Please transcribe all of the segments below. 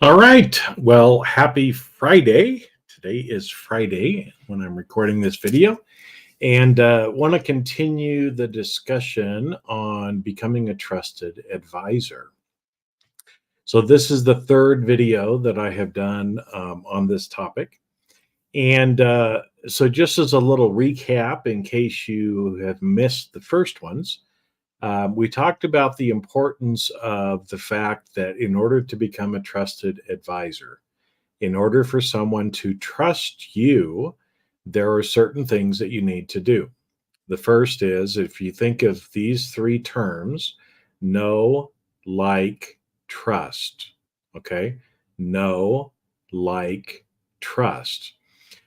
All right. Well, happy Friday. Today is Friday when I'm recording this video, and want to continue the discussion on becoming a trusted advisor. So, this is the third video that I have done on this topic. And so, just as a little recap, in case you have missed the first ones, we talked about the importance of the fact that in order to become a trusted advisor, in order for someone to trust you, there are certain things that you need to do. The first is if you think of these three terms: know, like, trust. Okay. Know, like, trust.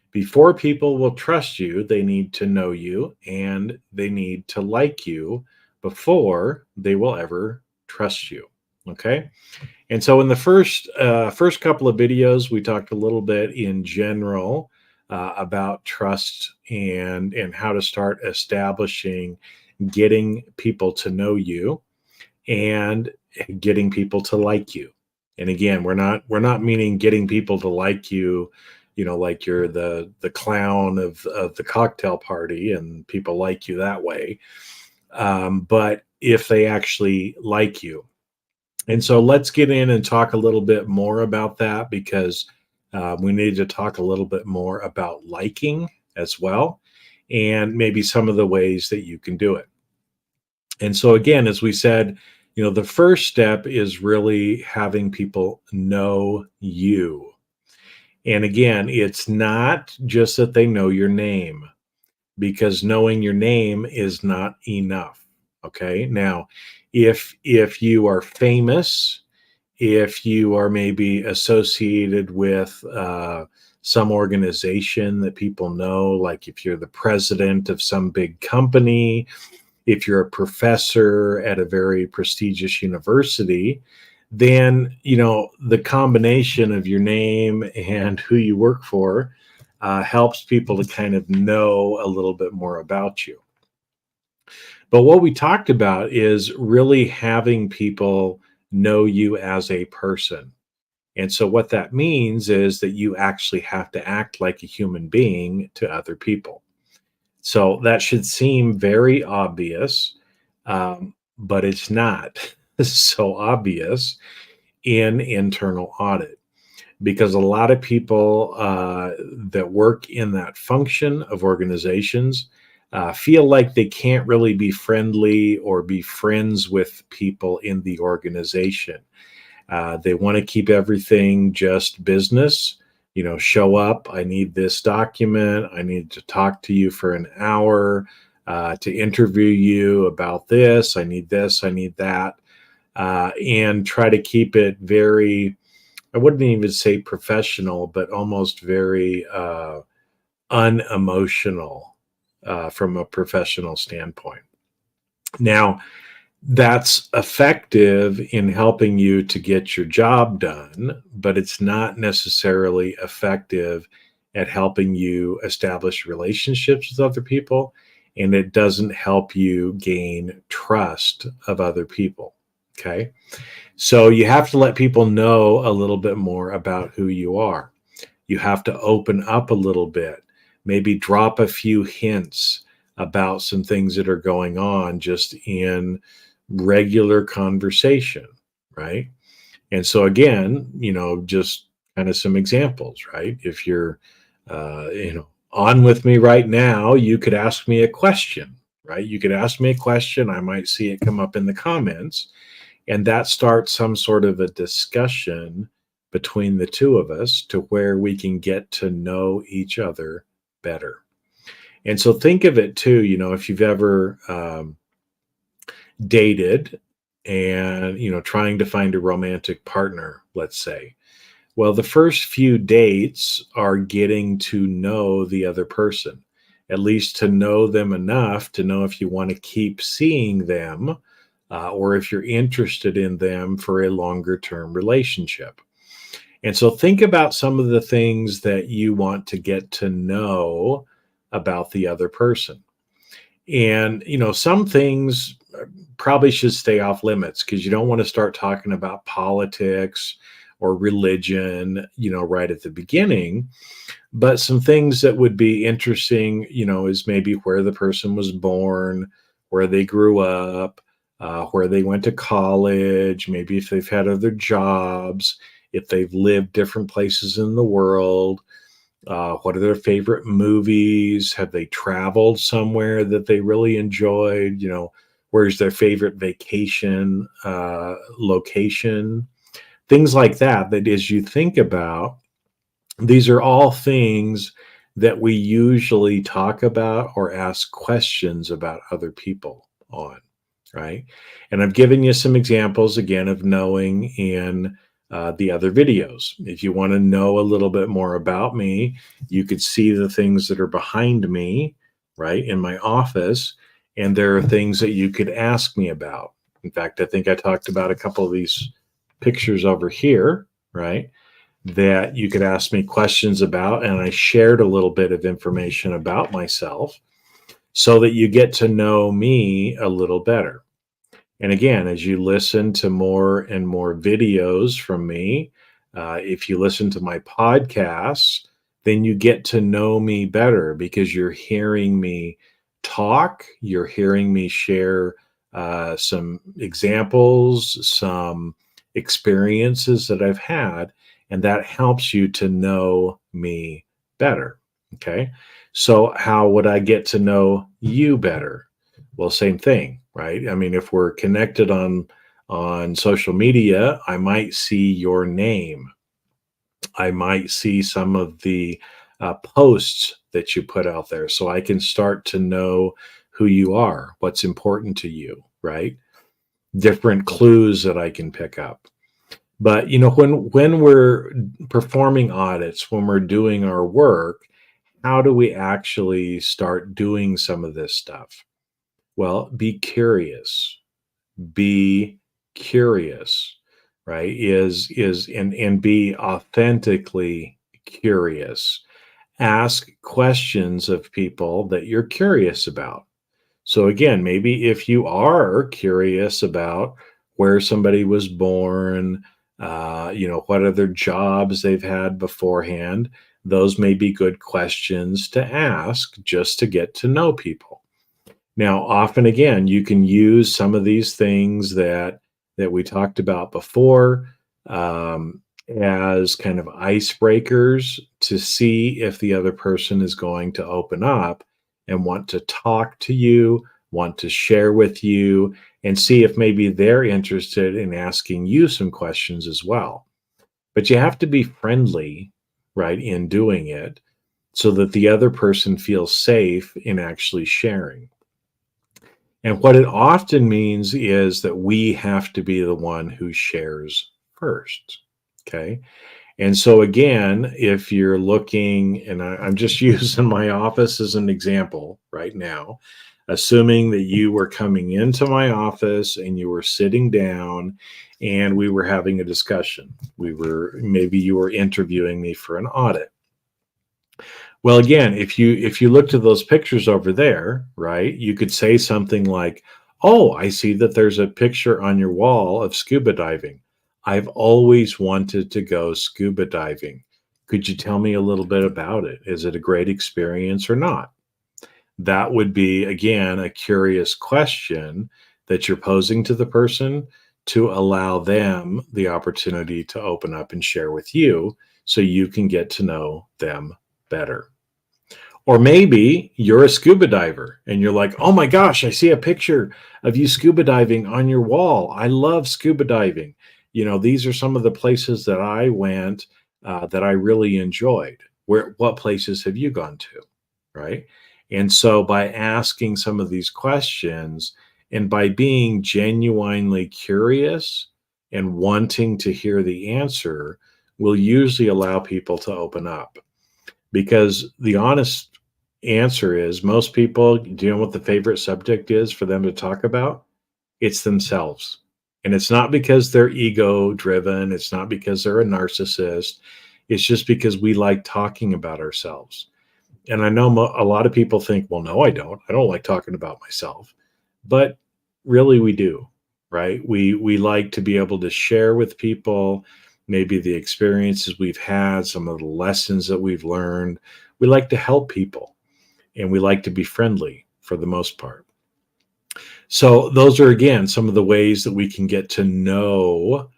Before people will trust you, they need to know you and they need to like you before they will ever trust you. Okay. And so in the first couple of videos, we talked a little bit in general about trust and how to start establishing, getting people to know you and getting people to like you. And again, we're not meaning getting people to like you, like you're the clown of the cocktail party and people like you that way. But if they actually like you. And so let's get in and talk a little bit more about that because we need to talk a little bit more about liking as well, and maybe some of the ways that you can do it. And so, again, as we said, the first step is really having people know you. And again, it's not just that they know your name, because knowing your name is not enough. Okay. Now, if you are famous, if you are maybe associated with some organization that people know, like if you're the president of some big company, if you're a professor at a very prestigious university, then the combination of your name and who you work for helps people to kind of know a little bit more about you. But what we talked about is really having people know you as a person. And so what that means is that you actually have to act like a human being to other people. So that should seem very obvious, but it's not so obvious in internal audit, because a lot of people that work in that function of organizations feel like they can't really be friendly or be friends with people in the organization. They want to keep everything just business. Show up. I need this document. I need to talk to you for an hour to interview you about this. I need this. I need that. And try to keep it very, I wouldn't even say professional, but almost very unemotional from a professional standpoint. Now, that's effective in helping you to get your job done, but it's not necessarily effective at helping you establish relationships with other people, and it doesn't help you gain trust of other people. Okay. So you have to let people know a little bit more about who you are. You have to open up a little bit, maybe drop a few hints about some things that are going on just in regular conversation, right? And so again, just kind of some examples, right? If you're, on with me right now, you could ask me a question, right? You could ask me a question. I might see it come up in the comments, and that starts some sort of a discussion between the two of us to where we can get to know each other better. And so think of it too, if you've ever dated and, trying to find a romantic partner, let's say. Well, the first few dates are getting to know the other person, at least to know them enough to know if you want to keep seeing them or if you're interested in them for a longer term relationship. And so think about some of the things that you want to get to know about the other person. And, some things probably should stay off limits because you don't want to start talking about politics or religion, right at the beginning. But some things that would be interesting, is maybe where the person was born, where they grew up, where they went to college, maybe if they've had other jobs, if they've lived different places in the world, what are their favorite movies? Have they traveled somewhere that they really enjoyed? Where's their favorite vacation location? Things like that, that as you think about, these are all things that we usually talk about or ask questions about other people on, right? And I've given you some examples again of knowing in the other videos. If you want to know a little bit more about me, you could see the things that are behind me, right, in my office, and there are things that you could ask me about. In fact, I think I talked about a couple of these pictures over here, right, that you could ask me questions about, and I shared a little bit of information about myself so that you get to know me a little better. And again, as you listen to more and more videos from me, if you listen to my podcasts, then you get to know me better because you're hearing me talk, you're hearing me share some examples, some experiences that I've had, and that helps you to know me better. Okay. So, how would I get to know you better? Well, same thing, right? I mean, if we're connected on social media, I might see your name. I might see some of the posts that you put out there, so I can start to know who you are, what's important to you, right? Different clues that I can pick up. But when we're performing audits, when we're doing our work, how do we actually start doing some of this stuff? Well, be curious. Be curious, right? And be authentically curious. Ask questions of people that you're curious about. So again, maybe if you are curious about where somebody was born, what other jobs they've had beforehand, those may be good questions to ask just to get to know people. Now, often again, you can use some of these things that we talked about before as kind of icebreakers to see if the other person is going to open up and want to talk to you, want to share with you, and see if maybe they're interested in asking you some questions as well. But you have to be friendly, right, in doing it so that the other person feels safe in actually sharing. And what it often means is that we have to be the one who shares first. Okay. And so, again, if you're looking, and I'm just using my office as an example right now, assuming that you were coming into my office and you were sitting down and we were having a discussion. Maybe you were interviewing me for an audit. Well, again, if you looked at those pictures over there, right, you could say something like, "Oh, I see that there's a picture on your wall of scuba diving. I've always wanted to go scuba diving. Could you tell me a little bit about it? Is it a great experience or not?" That would be, again, a curious question that you're posing to the person to allow them the opportunity to open up and share with you so you can get to know them better. Or maybe you're a scuba diver and you're like, "Oh my gosh, I see a picture of you scuba diving on your wall. I love scuba diving. These are some of the places that I went that I really enjoyed. What places have you gone to?" Right? And so by asking some of these questions and by being genuinely curious and wanting to hear the answer will usually allow people to open up. Because the honest answer is most people, do you know what the favorite subject is for them to talk about? It's themselves. And it's not because they're ego driven. It's not because they're a narcissist. It's just because we like talking about ourselves. And I know a lot of people think, well, no, I don't. I don't like talking about myself. But really, we do, right? We like to be able to share with people maybe the experiences we've had, some of the lessons that we've learned. We like to help people, and we like to be friendly for the most part. So those are, again, some of the ways that we can get to know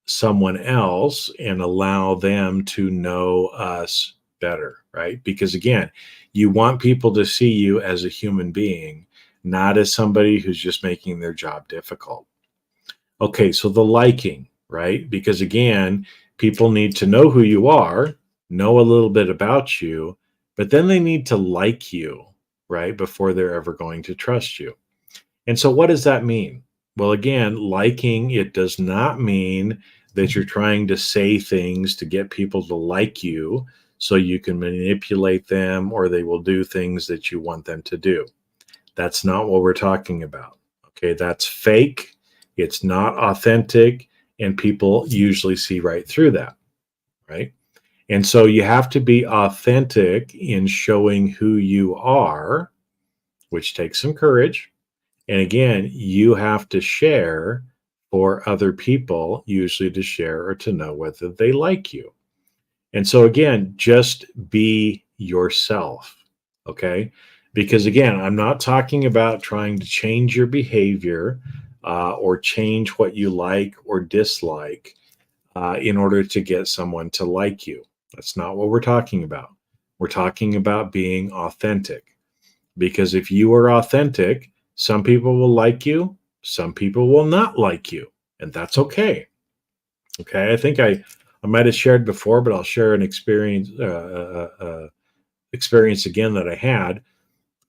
someone else and allow them to know us better, right? Because again, you want people to see you as a human being, not as somebody who's just making their job difficult. Okay, so the liking, right? Because again, people need to know who you are, know a little bit about you, but then they need to like you, right? Before they're ever going to trust you. And so, what does that mean? Well, again, liking, it does not mean that you're trying to say things to get people to like you so you can manipulate them or they will do things that you want them to do. That's not what we're talking about. Okay, that's fake. It's not authentic. And people usually see right through that, right? And so you have to be authentic in showing who you are, which takes some courage. And again, you have to share for other people, usually to share or to know whether they like you. And so, again, just be yourself. Okay. Because again, I'm not talking about trying to change your behavior or change what you like or dislike in order to get someone to like you. That's not what we're talking about. We're talking about being authentic. Because if you are authentic, some people will like you, some people will not like you, and that's okay. Okay, I think I might have shared before, but I'll share an experience again that I had.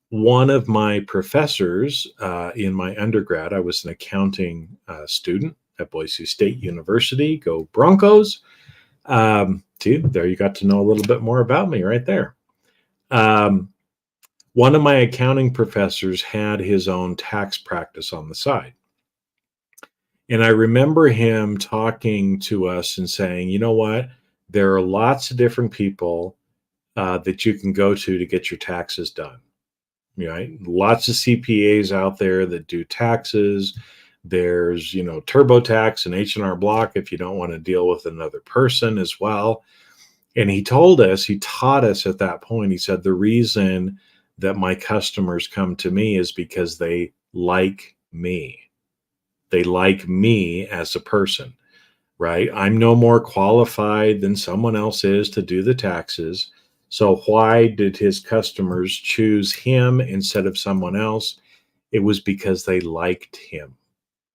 One of my professors in my undergrad, I was an accounting student at Boise State University. Go Broncos! See, there you got to know a little bit more about me right there. One of my accounting professors had his own tax practice on the side. And I remember him talking to us and saying, you know what? There are lots of different people that you can go to get your taxes done. Right? Lots of CPAs out there that do taxes. There's, TurboTax and H&R Block if you don't want to deal with another person as well. And he taught us at that point, he said, the reason that my customers come to me is because they like me. They like me as a person, right? I'm no more qualified than someone else is to do the taxes. So why did his customers choose him instead of someone else? It was because they liked him,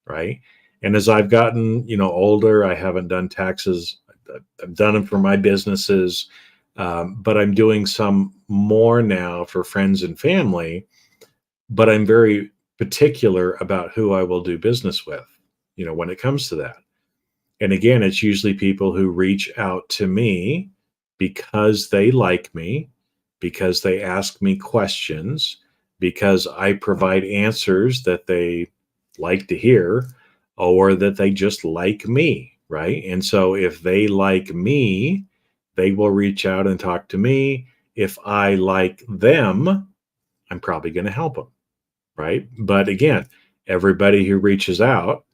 right? And as I've gotten, older, I haven't done taxes. I've done them for my businesses, but I'm doing some more now for friends and family. But I'm very particular about who I will do business with, when it comes to that. And again, it's usually people who reach out to me because they like me, because they ask me questions, because I provide answers that they like to hear, or that they just like me, right? And so if they like me, they will reach out and talk to me. If I like them, I'm probably going to help them, right? But again, everybody who reaches out,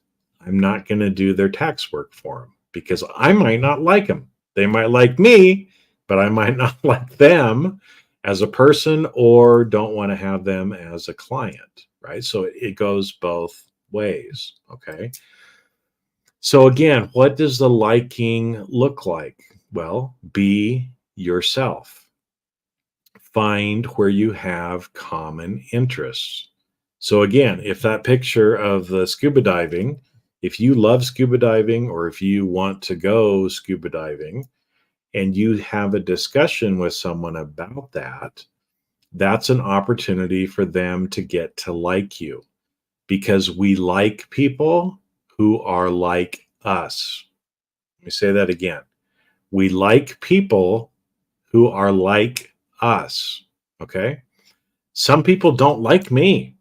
I'm not going to do their tax work for them because I might not like them. They might like me, but I might not like them as a person or don't want to have them as a client, right? So it goes both ways, okay? So again, what does the liking look like? Well, be yourself. Find where you have common interests. So again, if that picture of the scuba diving, if you love scuba diving or if you want to go scuba diving and you have a discussion with someone about that, that's an opportunity for them to get to like you because we like people who are like us. Let me say that again. We like people who are like us. Okay. Some people don't like me,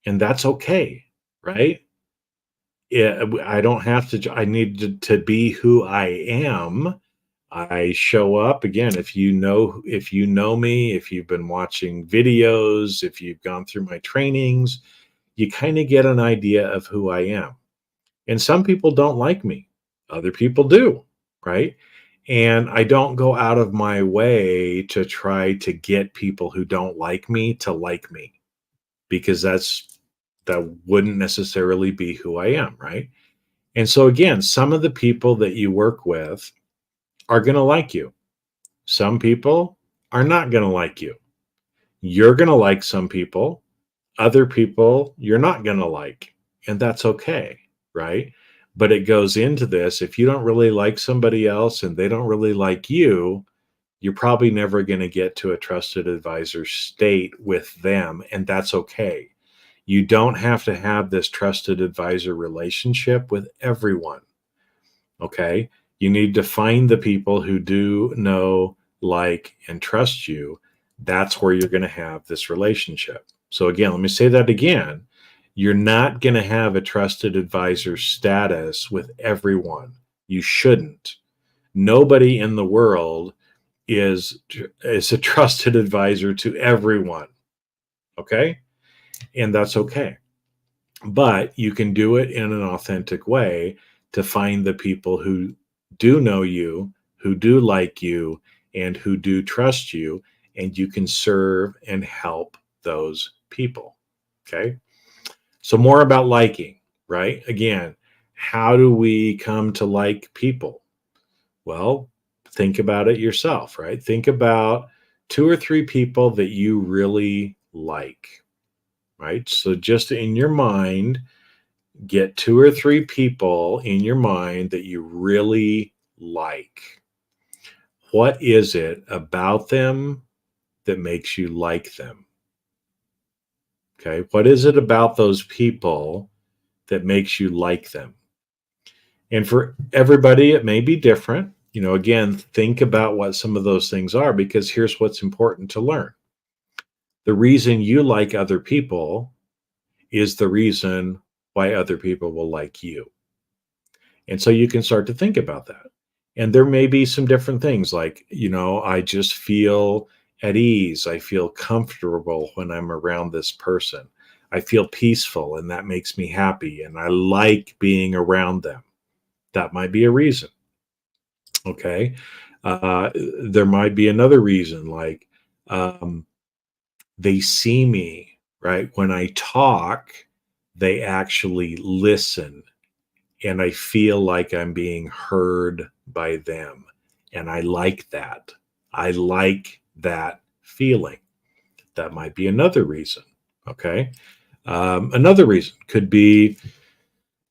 and that's okay. Right. Yeah, I don't have to, I need to be who I am. I show up again. If you know me, if you've been watching videos, if you've gone through my trainings, you kind of get an idea of who I am. And some people don't like me. Other people do, right? And I don't go out of my way to try to get people who don't like me to like me, because that wouldn't necessarily be who I am, right? And so again, some of the people that you work with are going to like you. Some people are not going to like you. You're going to like some people, other people you're not going to like, and that's okay, right? But it goes into this: if you don't really like somebody else and they don't really like you, you're probably never going to get to a trusted advisor state with them, and that's okay. You don't have to have this trusted advisor relationship with everyone. Okay. You need to find the people who do know, like, and trust you. That's where you're going to have this relationship. So, again, let me say that again. You're not going to have a trusted advisor status with everyone. You shouldn't. Nobody in the world is a trusted advisor to everyone. Okay. And that's okay. But you can do it in an authentic way to find the people who do know you, who do like you, and who do trust you, and you can serve and help those people. Okay. So, more about liking, right? Again, how do we come to like people? Well, think about it yourself, right? Think about 2 or 3 people that you really like, right? So, just in your mind, get 2 or 3 people in your mind that you really like. What is it about them that makes you like them? Okay. What is it about those people that makes you like them? And for everybody, it may be different. Again, think about what some of those things are, because here's what's important to learn. The reason you like other people is the reason why other people will like you. And so you can start to think about that. And there may be some different things like, I just feel at ease. I feel comfortable when I'm around this person. I feel peaceful, and that makes me happy. And I like being around them. That might be a reason. Okay. There might be another reason, like they see me, right? When I talk, they actually listen, and I feel like I'm being heard by them. And I like that. I like that feeling. That might be another reason. Okay. Another reason could be,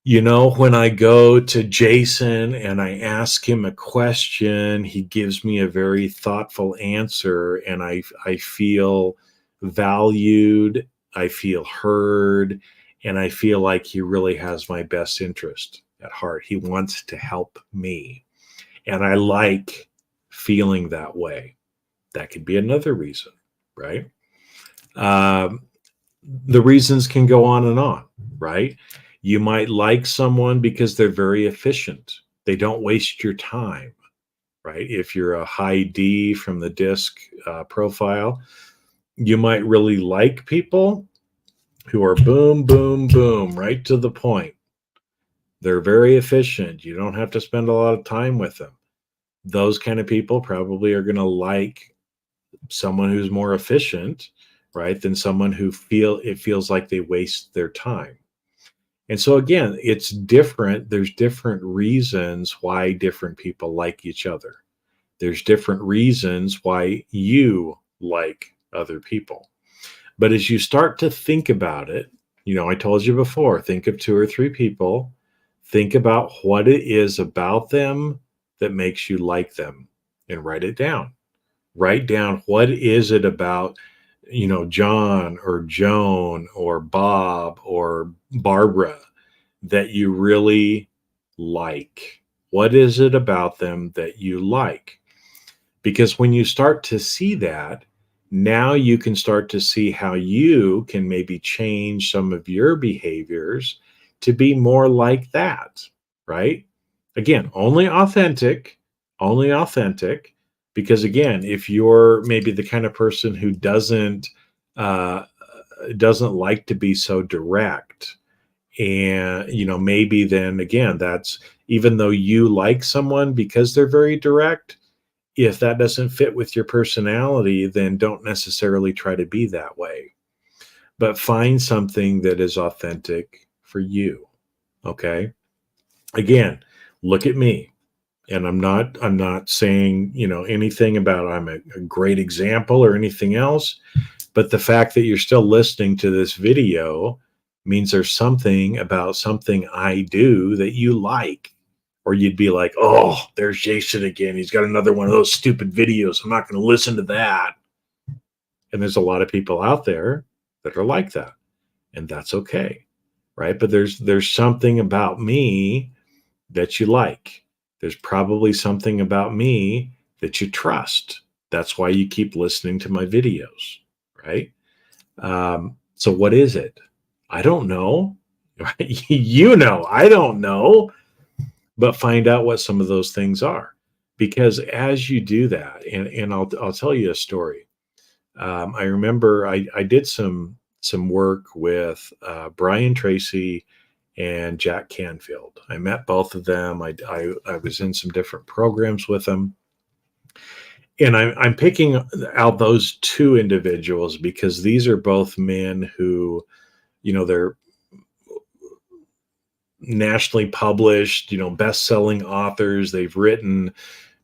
when I go to Jason and I ask him a question, he gives me a very thoughtful answer, and I feel valued, I feel heard, and I feel like he really has my best interest at heart. He wants to help me, and I like feeling that way. That could be another reason, right? Um, the reasons can go on, right? You might like someone because they're very efficient. They don't waste your time, right? If you're a high D from the DISC profile, you might really like people who are boom, boom, boom, right to the point. They're very efficient. You don't have to spend a lot of time with them. Those kind of people probably are going to like someone who's more efficient, right, than someone who feels like they waste their time. And so again, it's different. There's different reasons why different people like each other. There's different reasons why you like other people. But as you start to think about it, I told you before, think of 2 or 3 people, think about what it is about them that makes you like them, and write it down. Write down, what is it about, John or Joan or Bob or Barbara that you really like? What is it about them that you like? Because when you start to see that, now you can start to see how you can maybe change some of your behaviors to be more like that, right? Again, only authentic, because again, if you're maybe the kind of person who doesn't like to be so direct, And, maybe then again, that's even though you like someone because they're very direct, if that doesn't fit with your personality, then don't necessarily try to be that way. But find something that is authentic for you. Okay. Again, look at me. And I'm not saying, anything about I'm a great example or anything else. But the fact that you're still listening to this video means there's something about something I do that you like. Or you'd be like, oh, there's Jason again. He's got another one of those stupid videos. I'm not going to listen to that. And there's a lot of people out there that are like that. And that's okay. Right. But there's something about me that you like. There's probably something about me that you trust. That's why you keep listening to my videos. Right. So what is it? I don't know. I don't know, but find out what some of those things are. Because as you do that, and I'll tell you a story. I remember I did some work with Brian Tracy and Jack Canfield. I met both of them. I was in some different programs with them. And I'm picking out those two individuals because these are both men who, they're nationally published, best-selling authors. They've written,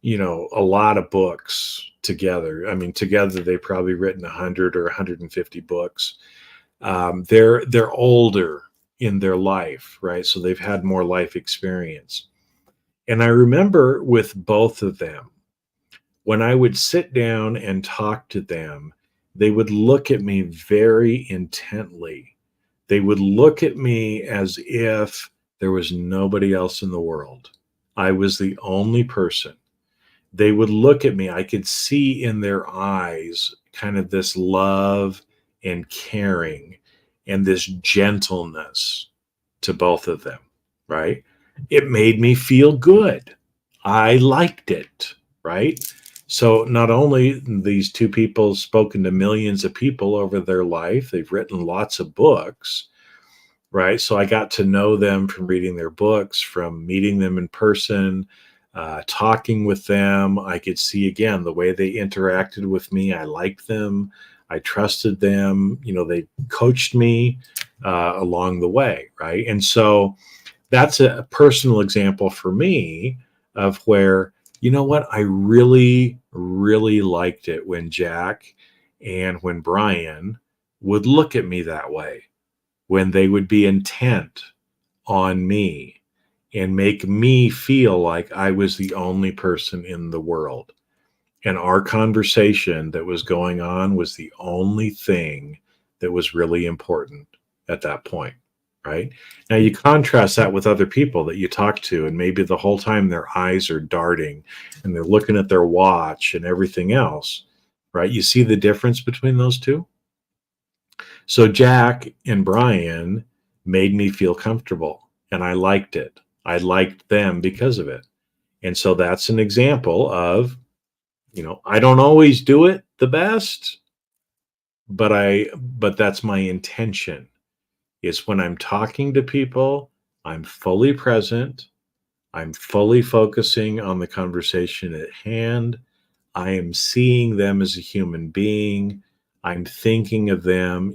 a lot of books together. I mean, together they've probably written 100 or 150 books. They're older in their life, right? So they've had more life experience. And I remember with both of them, when I would sit down and talk to them, they would look at me very intently. They would look at me as if there was nobody else in the world. I was the only person. They would look at me. I could see in their eyes kind of this love and caring and this gentleness to both of them, right? It made me feel good. I liked it, right? So not only these two people spoken to millions of people over their life, they've written lots of books, right? So I got to know them from reading their books, from meeting them in person, talking with them. I could see again the way they interacted with me. I liked them. I trusted them. They coached me along the way, right? And so that's a personal example for me of where, what, I really, really liked it when Jack and when Brian would look at me that way, when they would be intent on me and make me feel like I was the only person in the world. And our conversation that was going on was the only thing that was really important at that point. Right. Now you contrast that with other people that you talk to, and maybe the whole time their eyes are darting and they're looking at their watch and everything else. Right. You see the difference between those two? So Jack and Brian made me feel comfortable and I liked it. I liked them because of it. And so that's an example of, I don't always do it the best, but that's my intention, is when I'm talking to people, I'm fully present. I'm fully focusing on the conversation at hand. I am seeing them as a human being. I'm thinking of them,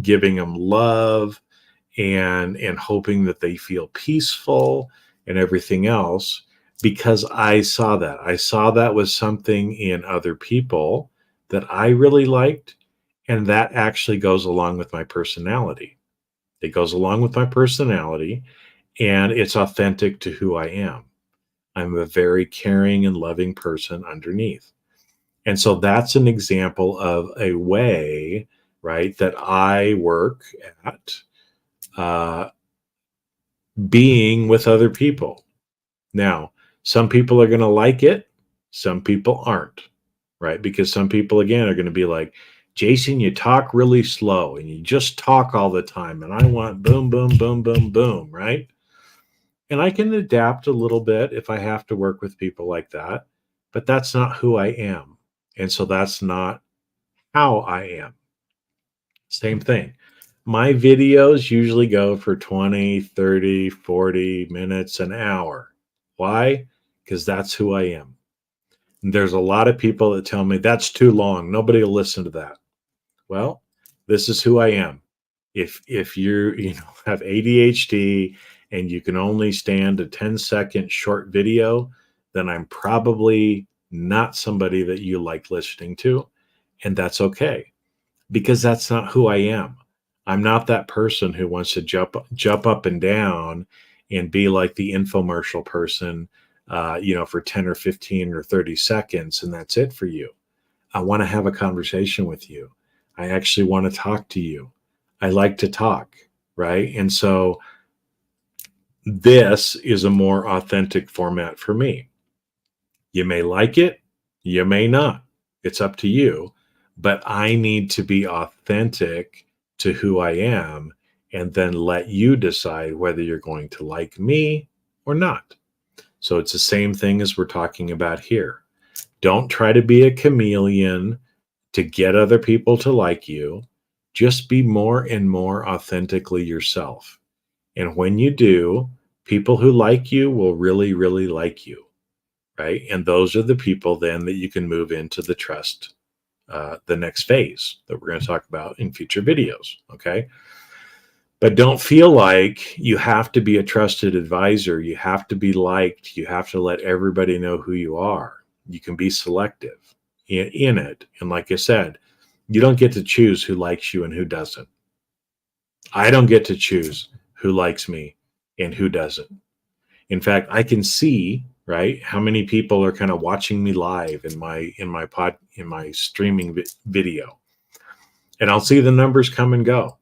giving them love and hoping that they feel peaceful and everything else, because I saw that. I saw that was something in other people that I really liked. And that actually goes along with my personality. It goes along with my personality and it's authentic to who I am. I'm a very caring and loving person underneath. And so that's an example of a way, right, that I work at uh, being with other people. Now, some people are going to like it, some people aren't, right? Because some people, again, are going to be like, Jason, you talk really slow and you just talk all the time. And I want boom, boom, boom, boom, boom, right? And I can adapt a little bit if I have to work with people like that, but that's not who I am. And so that's not how I am. Same thing. My videos usually go for 20, 30, 40 minutes, an hour. Why? Because that's who I am. And there's a lot of people that tell me that's too long. Nobody will listen to that. Well, this is who I am. If you have ADHD and you can only stand a 10-second short video, then I'm probably not somebody that you like listening to, and that's okay, because that's not who I am. I'm not that person who wants to jump up and down and be like the infomercial person, for 10 or 15 or 30 seconds, and that's it for you. I want to have a conversation with you. I actually want to talk to you. I like to talk, right? And so this is a more authentic format for me. You may like it, you may not. It's up to you. But I need to be authentic to who I am and then let you decide whether you're going to like me or not. So it's the same thing as we're talking about here. Don't try to be a chameleon to get other people to like you. Just be more and more authentically yourself. And when you do, people who like you will really, really like you, right? And those are the people then that you can move into the trust, the next phase that we're going to talk about in future videos, okay? But don't feel like you have to be a trusted advisor. You have to be liked. You have to let everybody know who you are. You can be selective in it. And like I said, you don't get to choose who likes you and who doesn't. I don't get to choose who likes me and who doesn't. In fact, I can see, right, how many people are kind of watching me live in my streaming video. And I'll see the numbers come and go.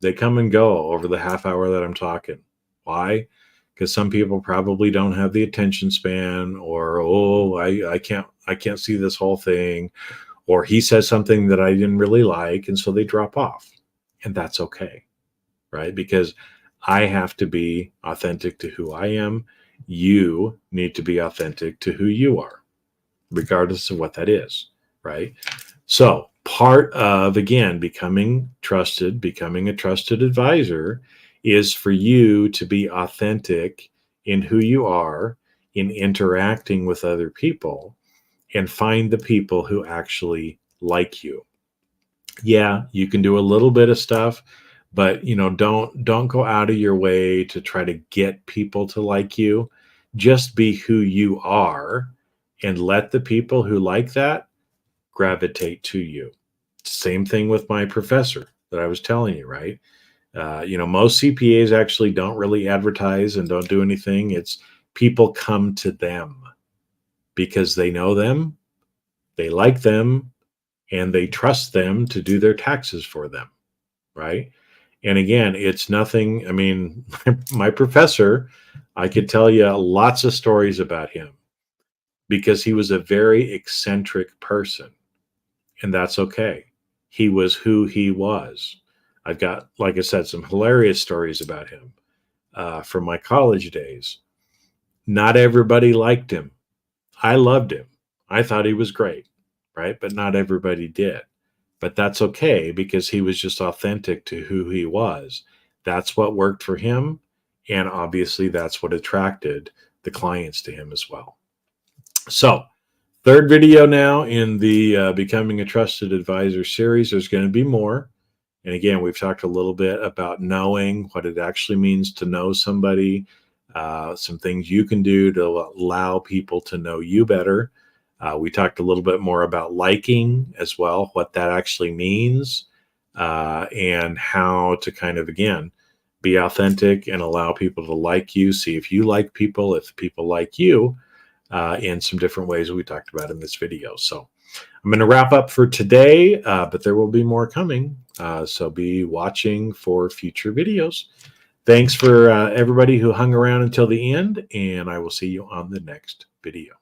They come and go over the half hour that I'm talking. Why? Because some people probably don't have the attention span, or I can't see this whole thing, or he says something that I didn't really like, and so they drop off. And that's okay, right? Because I have to be authentic to who I am. You need to be authentic to who you are, regardless of what that is, right? So part of, again, becoming a trusted advisor is for you to be authentic in who you are, in interacting with other people, and find the people who actually like you. Yeah, you can do a little bit of stuff, but don't go out of your way to try to get people to like you. Just be who you are and let the people who like that gravitate to you. Same thing with my professor that I was telling you, right? Most CPAs actually don't really advertise and don't do anything. It's people come to them because they know them, they like them, and they trust them to do their taxes for them, right? And again, it's nothing. I mean, my professor, I could tell you lots of stories about him because he was a very eccentric person, and that's okay. He was who he was. I've got, like I said, some hilarious stories about him from my college days. Not everybody liked him. I loved him. I thought he was great, right? But not everybody did. But that's okay because he was just authentic to who he was. That's what worked for him. And obviously, that's what attracted the clients to him as well. So, third video now in the Becoming a Trusted Advisor series. There's going to be more. And again, we've talked a little bit about knowing what it actually means to know somebody, some things you can do to allow people to know you better. We talked a little bit more about liking as well, what that actually means, and how to kind of, again, be authentic and allow people to like you. See if you like people, if people like you, in some different ways we talked about in this video. So I'm going to wrap up for today, but there will be more coming. So be watching for future videos. Thanks for everybody who hung around until the end, and I will see you on the next video.